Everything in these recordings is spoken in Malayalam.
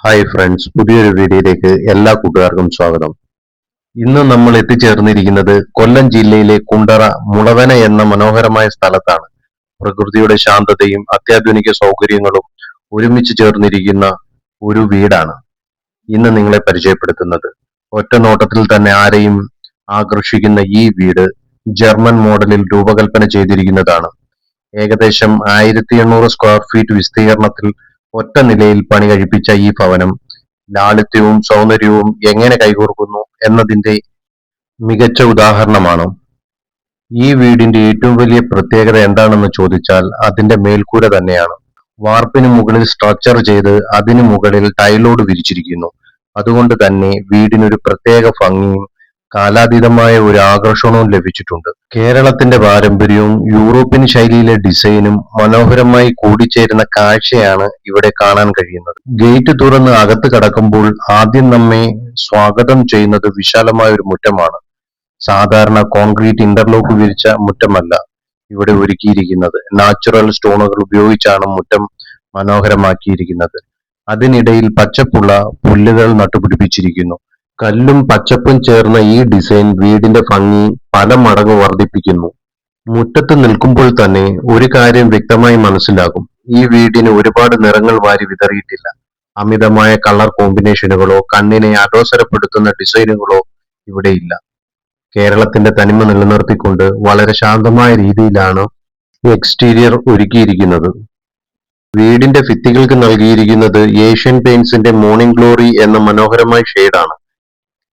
ഹായ് ഫ്രണ്ട്സ്, പുതിയൊരു വീഡിയോയിലേക്ക് എല്ലാ കൂട്ടുകാർക്കും സ്വാഗതം. ഇന്ന് നമ്മൾ എത്തിച്ചേർന്നിരിക്കുന്നത് കൊല്ലം ജില്ലയിലെ കുണ്ടറ മുളവന എന്ന മനോഹരമായ സ്ഥലത്താണ്. പ്രകൃതിയുടെ ശാന്തതയും അത്യാധുനിക സൗകര്യങ്ങളും ഒരുമിച്ച് ചേർന്നിരിക്കുന്ന ഒരു വീടാണ് ഇന്ന് നിങ്ങളെ പരിചയപ്പെടുത്തുന്നത്. ഒറ്റ നോട്ടത്തിൽ തന്നെ ആരെയും ആകർഷിക്കുന്ന ഈ വീട് ജർമ്മൻ മോഡലിൽ രൂപകൽപ്പന ചെയ്തിരിക്കുന്നതാണ്. ഏകദേശം 1800 സ്ക്വയർ ഫീറ്റ് വിസ്തീർണത്തിൽ ഒറ്റ നിലയിൽ പണി കഴിപ്പിച്ച ഈ ഭവനം ലാളിത്യവും സൗന്ദര്യവും എങ്ങനെ കൈകോർക്കുന്നു എന്നതിന്റെ മികച്ച ഉദാഹരണമാണ്. ഈ വീടിന്റെ ഏറ്റവും വലിയ പ്രത്യേകത എന്താണെന്ന് ചോദിച്ചാൽ അതിന്റെ മേൽക്കൂര തന്നെയാണ്. വാർപ്പിന് മുകളിൽ സ്ട്രക്ചർ ചെയ്ത് അതിനു മുകളിൽ ടൈലോട് വിരിച്ചിരിക്കുന്നു. അതുകൊണ്ട് തന്നെ വീടിനൊരു പ്രത്യേക ഭംഗിയും കാലാതീതമായ ഒരു ആകർഷണവും ലഭിച്ചിട്ടുണ്ട്. കേരളത്തിന്റെ പാരമ്പര്യവും യൂറോപ്യൻ ശൈലിയിലെ ഡിസൈനും മനോഹരമായി കൂടിച്ചേരുന്ന കാഴ്ചയാണ് ഇവിടെ കാണാൻ കഴിയുന്നത്. ഗേറ്റ് തുറന്ന് അകത്ത് കടക്കുമ്പോൾ ആദ്യം നമ്മെ സ്വാഗതം ചെയ്യുന്നത് വിശാലമായ ഒരു മുറ്റമാണ്. സാധാരണ കോൺക്രീറ്റ് ഇന്റർലോക്ക് വിരിച്ച മുറ്റമല്ല ഇവിടെ ഒരുക്കിയിരിക്കുന്നത്. നാച്ചുറൽ സ്റ്റോണുകൾ ഉപയോഗിച്ചാണ് മുറ്റം മനോഹരമാക്കിയിരിക്കുന്നത്. അതിനിടയിൽ പച്ചപ്പുള്ള പുല്ലുകൾ നട്ടുപിടിപ്പിച്ചിരിക്കുന്നു. കല്ലും പച്ചപ്പും ചേർന്ന ഈ ഡിസൈൻ വീടിന്റെ ഭംഗി പല മടങ്ങ് വർദ്ധിപ്പിക്കുന്നു. മുറ്റത്ത് നിൽക്കുമ്പോൾ തന്നെ ഒരു കാര്യം വ്യക്തമായി മനസ്സിലാകും: ഈ വീടിന് ഒരുപാട് നിറങ്ങൾ വാരി വിതറിയിട്ടില്ല. അമിതമായ കളർ കോമ്പിനേഷനുകളോ കണ്ണിനെ അലോസരപ്പെടുത്തുന്ന ഡിസൈനുകളോ ഇവിടെയില്ല. കേരളത്തിന്റെ തനിമ നിലനിർത്തിക്കൊണ്ട് വളരെ ശാന്തമായ രീതിയിലാണ് എക്സ്റ്റീരിയർ ഒരുക്കിയിരിക്കുന്നത്. വീടിന്റെ ഭിത്തികൾക്ക് നൽകിയിരിക്കുന്നത് ഏഷ്യൻ പെയിന്റ്സിന്റെ മോർണിംഗ് ഗ്ലോറി എന്ന മനോഹരമായ ഷെയ്ഡാണ്.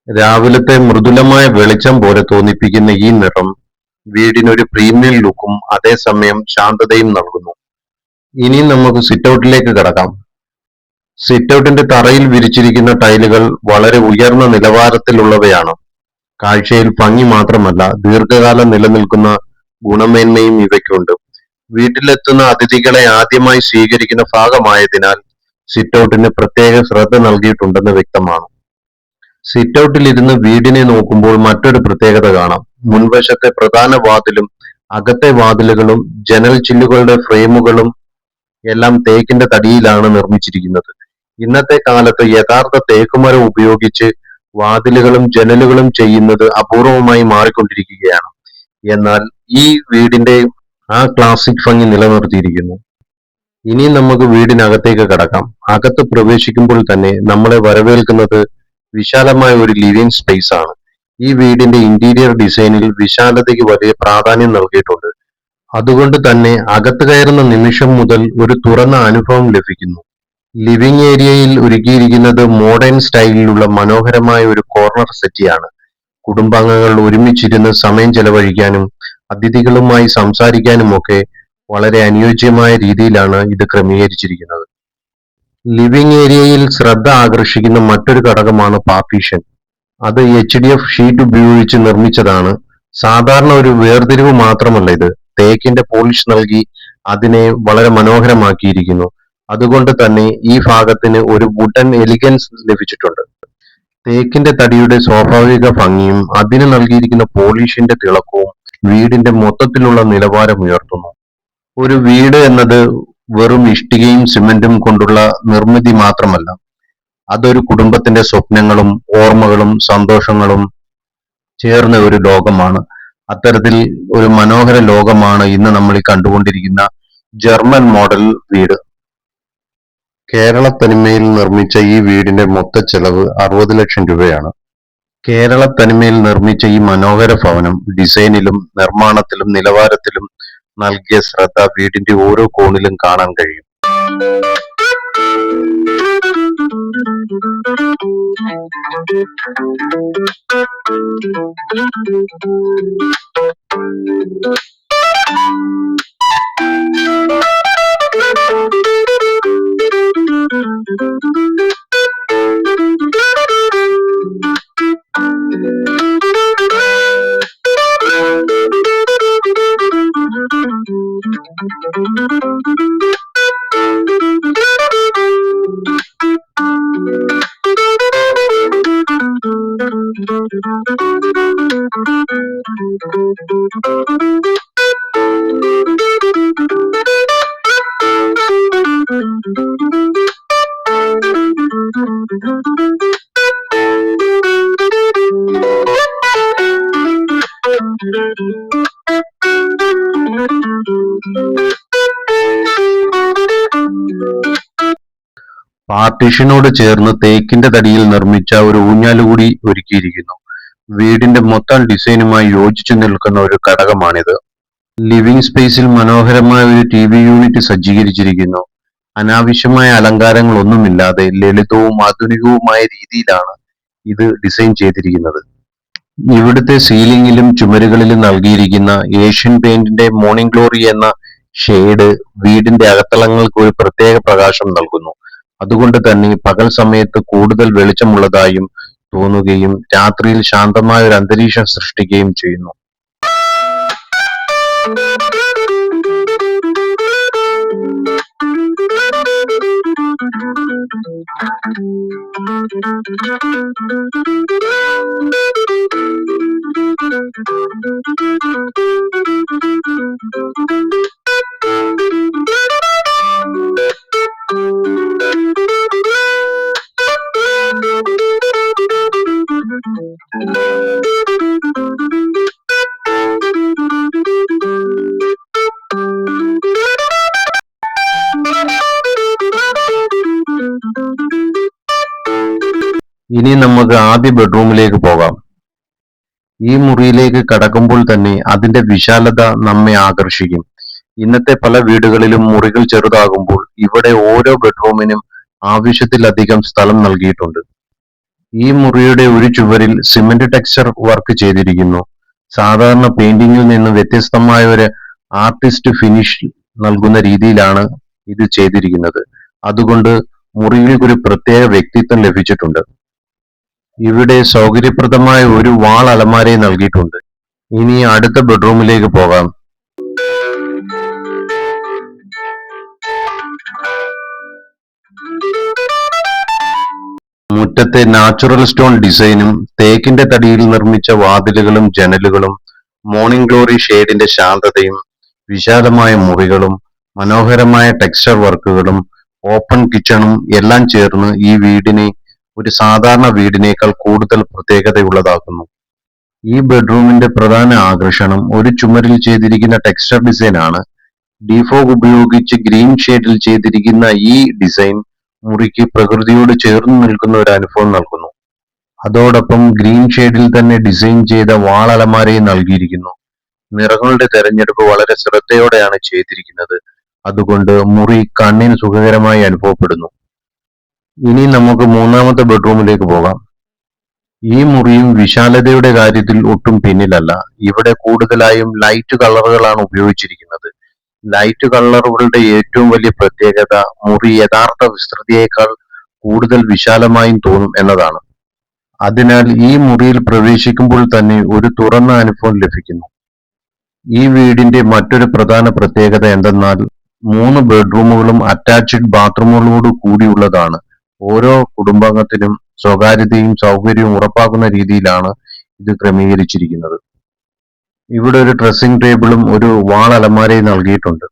രാവിലത്തെ മൃദുലമായ വെളിച്ചം പോലെ തോന്നിപ്പിക്കുന്ന ഈ നിറം വീടിനൊരു പ്രീമിയം ലുക്കും അതേസമയം ശാന്തതയും നൽകുന്നു. ഇനി നമുക്ക് സിറ്റൗട്ടിലേക്ക് കടക്കാം. സിറ്റൗട്ടിന്റെ തറയിൽ വിരിച്ചിരിക്കുന്ന ടൈലുകൾ വളരെ ഉയർന്ന നിലവാരത്തിലുള്ളവയാണ്. കാഴ്ചയിൽ ഭംഗി മാത്രമല്ല, ദീർഘകാലം നിലനിൽക്കുന്ന ഗുണമേന്മയും ഇവയ്ക്കുണ്ട്. വീട്ടിലെത്തുന്ന അതിഥികളെ ആദ്യമായി സ്വീകരിക്കുന്ന ഭാഗമായതിനാൽ സിറ്റൗട്ടിന് പ്രത്യേക ശ്രദ്ധ നൽകിയിട്ടുണ്ടെന്ന് വ്യക്തമാണ്. സിറ്റൗട്ടിൽ ഇരുന്ന് വീടിനെ നോക്കുമ്പോൾ മറ്റൊരു പ്രത്യേകത കാണാം. മുൻവശത്തെ പ്രധാന വാതിലും അകത്തെ വാതിലുകളും ജനൽ ചില്ലുകളുടെ ഫ്രെയിമുകളും എല്ലാം തേക്കിന്റെ തടിയിലാണ് നിർമ്മിച്ചിരിക്കുന്നത്. ഇന്നത്തെ കാലത്ത് യഥാർത്ഥ തേക്കുമരം ഉപയോഗിച്ച് വാതിലുകളും ജനലുകളും ചെയ്യുന്നത് അപൂർവമായി മാറിക്കൊണ്ടിരിക്കുകയാണ്. എന്നാൽ ഈ വീടിന്റെ ആ ക്ലാസിക് ഭംഗി നിലനിർത്തിയിരിക്കുന്നു. ഇനി നമുക്ക് വീടിനകത്തേക്ക് കടക്കാം. അകത്ത് പ്രവേശിക്കുമ്പോൾ തന്നെ നമ്മളെ വരവേൽക്കുന്നത് വിശാലമായ ഒരു ലിവിംഗ് സ്പേസ് ആണ്. ഈ വീടിന്റെ ഇന്റീരിയർ ഡിസൈനിൽ വിശാലതയ്ക്ക് വലിയ പ്രാധാന്യം നൽകിയിട്ടുണ്ട്. അതുകൊണ്ട് തന്നെ അകത്ത് കയറുന്ന നിമിഷം മുതൽ ഒരു തുറന്ന അനുഭവം ലഭിക്കുന്നു. ലിവിംഗ് ഏരിയയിൽ ഒരുക്കിയിരിക്കുന്നത് മോഡേൺ സ്റ്റൈലിലുള്ള മനോഹരമായ ഒരു കോർണർ സെറ്റിയാണ്. കുടുംബാംഗങ്ങൾ ഒരുമിച്ചിരുന്ന് സമയം ചെലവഴിക്കാനും അതിഥികളുമായി സംസാരിക്കാനുമൊക്കെ വളരെ അനുയോജ്യമായ രീതിയിലാണ് ഇത് ക്രമീകരിച്ചിരിക്കുന്നത്. ലിവിംഗ് ഏരിയയിൽ ശ്രദ്ധ ആകർഷിക്കുന്ന മറ്റൊരു ഘടകമാണ് പാർട്ടീഷൻ. അത് HDF ഷീറ്റ് ഉപയോഗിച്ച് നിർമ്മിച്ചതാണ്. സാധാരണ ഒരു വേർതിരിവ് മാത്രമല്ല ഇത്, തേക്കിന്റെ പോളിഷ് നൽകി അതിനെ വളരെ മനോഹരമാക്കിയിരിക്കുന്നു. അതുകൊണ്ട് തന്നെ ഈ ഭാഗത്തിന് ഒരു വുഡൻ എലിഗൻസ് ലഭിച്ചിട്ടുണ്ട്. തേക്കിന്റെ തടിയുടെ സ്വാഭാവിക ഭംഗിയും അതിന് നൽകിയിരിക്കുന്ന പോളിഷിന്റെ തിളക്കവും വീടിന്റെ മൊത്തത്തിലുള്ള നിലവാരം ഉയർത്തുന്നു. ഒരു വീട് എന്നത് വെറും ഇഷ്ടികയും സിമന്റും കൊണ്ടുള്ള നിർമ്മിതി മാത്രമല്ല, അതൊരു കുടുംബത്തിന്റെ സ്വപ്നങ്ങളും ഓർമ്മകളും സന്തോഷങ്ങളും ചേർന്ന ഒരു ലോകമാണ്. അത്തരത്തിൽ ഒരു മനോഹര ലോകമാണ് ഇന്ന് നമ്മൾ ഈ കണ്ടുകൊണ്ടിരിക്കുന്ന ജർമ്മൻ മോഡൽ വീട്. കേരള തനിമയിൽ നിർമ്മിച്ച ഈ വീടിന്റെ മൊത്ത ചെലവ് 60 ലക്ഷം രൂപയാണ്. കേരള തനിമയിൽ നിർമ്മിച്ച ഈ മനോഹര ഭവനം ഡിസൈനിലും നിർമ്മാണത്തിലും നിലവാരത്തിലും നൽകിയ ശ്രദ്ധ വീടിന്റെ ഓരോ കോണിലും കാണാൻ കഴിയും. പാർട്ടീഷനോട് ചേർന്ന് തേക്കിന്റെ തടിയിൽ നിർമ്മിച്ച ഒരു ഊഞ്ഞാലുകൂടി ഒരുക്കിയിരിക്കുന്നു. വീടിന്റെ മൊത്തം ഡിസൈനുമായി യോജിച്ചു നിൽക്കുന്ന ഒരു ഘടകമാണിത്. ലിവിംഗ് സ്പേസിൽ മനോഹരമായ ഒരു ടിവി യൂണിറ്റ് സജ്ജീകരിച്ചിരിക്കുന്നു. അനാവശ്യമായ അലങ്കാരങ്ങളൊന്നുമില്ലാതെ ലളിതവും ആധുനികവുമായ രീതിയിലാണ് ഇത് ഡിസൈൻ ചെയ്തിരിക്കുന്നത്. ഇവിടുത്തെ സീലിംഗിലും ചുമരുകളിലും നൽകിയിരിക്കുന്ന ഏഷ്യൻ പെയിന്റിന്റെ മോർണിംഗ് ഗ്ലോറി എന്ന ഷെയ്ഡ് വീടിന്റെ അകത്തളങ്ങൾക്ക് ഒരു പ്രത്യേക പ്രകാശം നൽകുന്നു. അതുകൊണ്ട് തന്നെ പകൽ സമയത്ത് കൂടുതൽ വെളിച്ചമുള്ളതായും തോന്നുകയും രാത്രിയിൽ ശാന്തമായ ഒരു അന്തരീക്ഷം സൃഷ്ടിക്കുകയും ചെയ്യുന്നു. ഇനി നമുക്ക് ആദ്യ ബെഡ്റൂമിലേക്ക് പോകാം. ഈ മുറിയിലേക്ക് കടക്കുമ്പോൾ തന്നെ അതിന്റെ വിശാലത നമ്മെ ആകർഷിക്കും. ഇന്നത്തെ പല വീടുകളിലും മുറികൾ ചെറുതാകുമ്പോൾ ഇവിടെ ഓരോ ബെഡ്റൂമിനും ആവശ്യത്തിലധികം സ്ഥലം നൽകിയിട്ടുണ്ട്. ഈ മുറിയുടെ ഒരു ചുവരിൽ സിമന്റ് ടെക്സ്ചർ വർക്ക് ചെയ്തിരിക്കുന്നു. സാധാരണ പെയിന്റിങ്ങിൽ നിന്ന് വ്യത്യസ്തമായ ഒരു ആർട്ടിസ്റ്റ് ഫിനിഷ് നൽകുന്ന രീതിയിലാണ് ഇത് ചെയ്തിരിക്കുന്നത്. അതുകൊണ്ട് മുറികൾക്ക് ഒരു പ്രത്യേക വ്യക്തിത്വം ലഭിച്ചിട്ടുണ്ട്. ഇവിടെ സൗകര്യപ്രദമായ ഒരു വാൾ അലമാരയും നൽകിയിട്ടുണ്ട്. ഇനി അടുത്ത ബെഡ്റൂമിലേക്ക് പോകാം. മുറ്റത്തെ നാച്ചുറൽ സ്റ്റോൺ ഡിസൈനും തേക്കിന്റെ തടിയിൽ നിർമ്മിച്ച വാതിലുകളും ജനലുകളും മോർണിംഗ് ഗ്ലോറി ഷെയ്ഡിന്റെ ശാന്തതയും വിശാലമായ മുറികളും മനോഹരമായ ടെക്സ്ചർ വർക്കുകളും ഓപ്പൺ കിച്ചണും എല്ലാം ചേർന്ന് ഈ വീടിനെ ഒരു സാധാരണ വീടിനേക്കാൾ കൂടുതൽ പ്രത്യേകതയുള്ളതാക്കുന്നു. ഈ ബെഡ്റൂമിന്റെ പ്രധാന ആകർഷണം ഒരു ചുമരിൽ ചെയ്തിരിക്കുന്ന ടെക്സ്ചർ ഡിസൈൻ ആണ്. ഡിഫോഗ് ഉപയോഗിച്ച് ഗ്രീൻ ഷെയ്ഡിൽ ചെയ്തിരിക്കുന്ന ഈ ഡിസൈൻ മുറിക്ക് പ്രകൃതിയോട് ചേർന്ന് നിൽക്കുന്ന ഒരു അനുഭവം നൽകുന്നു. അതോടൊപ്പം ഗ്രീൻ ഷെയ്ഡിൽ തന്നെ ഡിസൈൻ ചെയ്ത വാൾ അലമാരയും നൽകിയിരിക്കുന്നു. നിറങ്ങളുടെ തെരഞ്ഞെടുപ്പ് വളരെ ശ്രദ്ധയോടെയാണ് ചെയ്തിരിക്കുന്നത്. അതുകൊണ്ട് മുറി കണ്ണിന് സുഖകരമായി അനുഭവപ്പെടുന്നു. ഇനി നമുക്ക് മൂന്നാമത്തെ ബെഡ്റൂമിലേക്ക് പോകാം. ഈ മുറിയും വിശാലതയുടെ കാര്യത്തിൽ ഒട്ടും പിന്നിലല്ല. ഇവിടെ കൂടുതലായും ലൈറ്റ് കളറുകളാണ് ഉപയോഗിച്ചിരിക്കുന്നത്. ലൈറ്റ് കളറുകളുടെ ഏറ്റവും വലിയ പ്രത്യേകത മുറി യഥാർത്ഥ വിസ്തൃതിയേക്കാൾ കൂടുതൽ വിശാലമായും തോന്നും എന്നതാണ്. അതിനാൽ ഈ മുറിയിൽ പ്രവേശിക്കുമ്പോൾ തന്നെ ഒരു തുറന്ന അനുഭവം ലഭിക്കുന്നു. ഈ വീടിന്റെ മറ്റൊരു പ്രധാന പ്രത്യേകത എന്തെന്നാൽ 3 ബെഡ്റൂമുകളും അറ്റാച്ച്ഡ് ബാത്റൂമുകളോട് കൂടിയുള്ളതാണ്. ഓരോ കുടുംബാംഗത്തിനും സ്വകാര്യതയും സൗകര്യവും ഉറപ്പാക്കുന്ന രീതിയിലാണ് ഇത് ക്രമീകരിച്ചിരിക്കുന്നത്. ഇവിടെ ഒരു ഡ്രസ്സിംഗ് ടേബിളും ഒരു വാൾ അലമാരയും നൽകിയിട്ടുണ്ട്.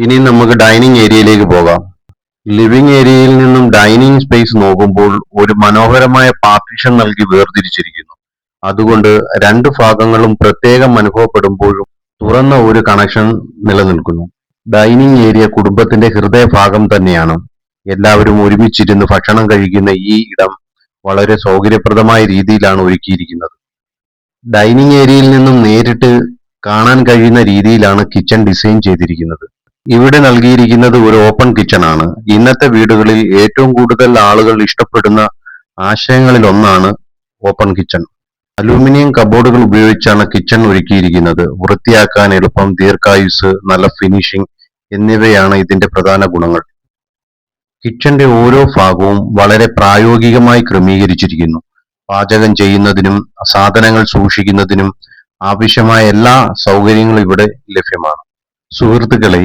ഇനി നമുക്ക് ഡൈനിങ് ഏരിയയിലേക്ക് പോകാം. ലിവിംഗ് ഏരിയയിൽ നിന്നും ഡൈനിങ് സ്പേസ് നോക്കുമ്പോൾ ഒരു മനോഹരമായ പാർട്ടീഷൻ നൽകി വേർതിരിച്ചിരിക്കുന്നു. അതുകൊണ്ട് രണ്ട് ഭാഗങ്ങളും പ്രത്യേകം അനുഭവപ്പെടുമ്പോഴും തുറന്ന ഒരു കണക്ഷൻ നിലനിൽക്കുന്നു. ഡൈനിങ് ഏരിയ കുടുംബത്തിന്റെ ഹൃദയഭാഗം തന്നെയാണ്. എല്ലാവരും ഒരുമിച്ചിരുന്ന് ഭക്ഷണം കഴിക്കുന്ന ഈ ഇടം വളരെ സൗകര്യപ്രദമായ രീതിയിലാണ് ഒരുക്കിയിരിക്കുന്നത്. ഡൈനിങ് ഏരിയയിൽ നിന്നും നേരിട്ട് കാണാൻ കഴിയുന്ന രീതിയിലാണ് കിച്ചൺ ഡിസൈൻ ചെയ്തിരിക്കുന്നത്. ഇവിടെ നൽകിയിരിക്കുന്നത് ഒരു ഓപ്പൺ കിച്ചൺ ആണ്. ഇന്നത്തെ വീടുകളിൽ ഏറ്റവും കൂടുതൽ ആളുകൾ ഇഷ്ടപ്പെടുന്ന ആശയങ്ങളിൽ ഒന്നാണ് ഓപ്പൺ കിച്ചൺ. അലൂമിനിയം കബോർഡുകൾ ഉപയോഗിച്ചാണ് കിച്ചൺ ഒരുക്കിയിരിക്കുന്നത്. വൃത്തിയാക്കാൻ എളുപ്പം, ദീർഘായുസ്, നല്ല ഫിനിഷിംഗ് എന്നിവയാണ് ഇതിന്റെ പ്രധാന ഗുണങ്ങൾ. കിച്ചന്റെ ഓരോ ഭാഗവും വളരെ പ്രായോഗികമായി ക്രമീകരിച്ചിരിക്കുന്നു. പാചകം ചെയ്യുന്നതിനും സാധനങ്ങൾ സൂക്ഷിക്കുന്നതിനും ആവശ്യമായ എല്ലാ സൗകര്യങ്ങളും ഇവിടെ ലഭ്യമാണ്. സുഹൃത്തുക്കളെ,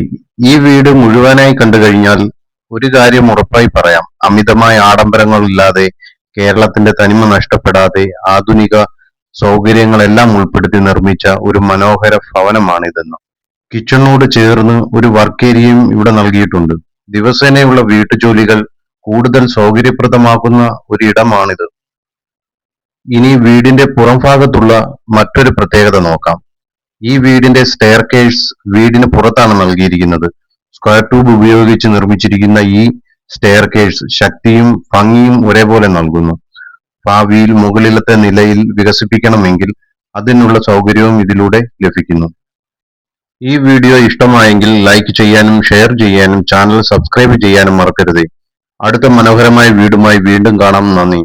ഈ വീട് മുഴുവനായി കണ്ടു കഴിഞ്ഞാൽ ഒരു കാര്യം ഉറപ്പായി പറയാം: അമിതമായ ആഡംബരങ്ങളില്ലാതെ, കേരളത്തിന്റെ തനിമ നഷ്ടപ്പെടാതെ ആധുനിക സൗകര്യങ്ങളെല്ലാം ഉൾപ്പെടുത്തി നിർമ്മിച്ച ഒരു മനോഹര ഭവനമാണിതെന്ന്. കിച്ചണിനോട് ചേർന്ന് ഒരു വർക്ക് ഏരിയയും ഇവിടെ നൽകിയിട്ടുണ്ട്. ദിവസേനയുള്ള വീട്ടുജോലികൾ കൂടുതൽ സൗകര്യപ്രദമാക്കുന്ന ഒരിടമാണിത്. ഇനി വീടിന്റെ പുറംഭാഗത്തുള്ള മറ്റൊരു പ്രത്യേകത നോക്കാം. ഈ വീടിന്റെ സ്റ്റെയർകേസ് വീടിന് പുറത്താണ് നൽകിയിരിക്കുന്നത്. സ്ക്വയർ ട്യൂബ് ഉപയോഗിച്ച് നിർമ്മിച്ചിരിക്കുന്ന ഈ സ്റ്റെയർകേസ് ശക്തിയും ഭംഗിയും ഒരേപോലെ നൽകുന്നു. ഭാവിയിൽ മുകളിലത്തെ നിലയിൽ വികസിപ്പിക്കണമെങ്കിൽ അതിനുള്ള സൗകര്യവും ഇതിലൂടെ ലഭിക്കുന്നു. ഈ വീഡിയോ ഇഷ്ടമായെങ്കിൽ ലൈക്ക് ചെയ്യാനും ഷെയർ ചെയ്യാനും ചാനൽ സബ്സ്ക്രൈബ് ചെയ്യാനും മറക്കരുതേ. അടുത്ത മനോഹരമായ വീടുമായി വീണ്ടും കാണാം. നന്ദി.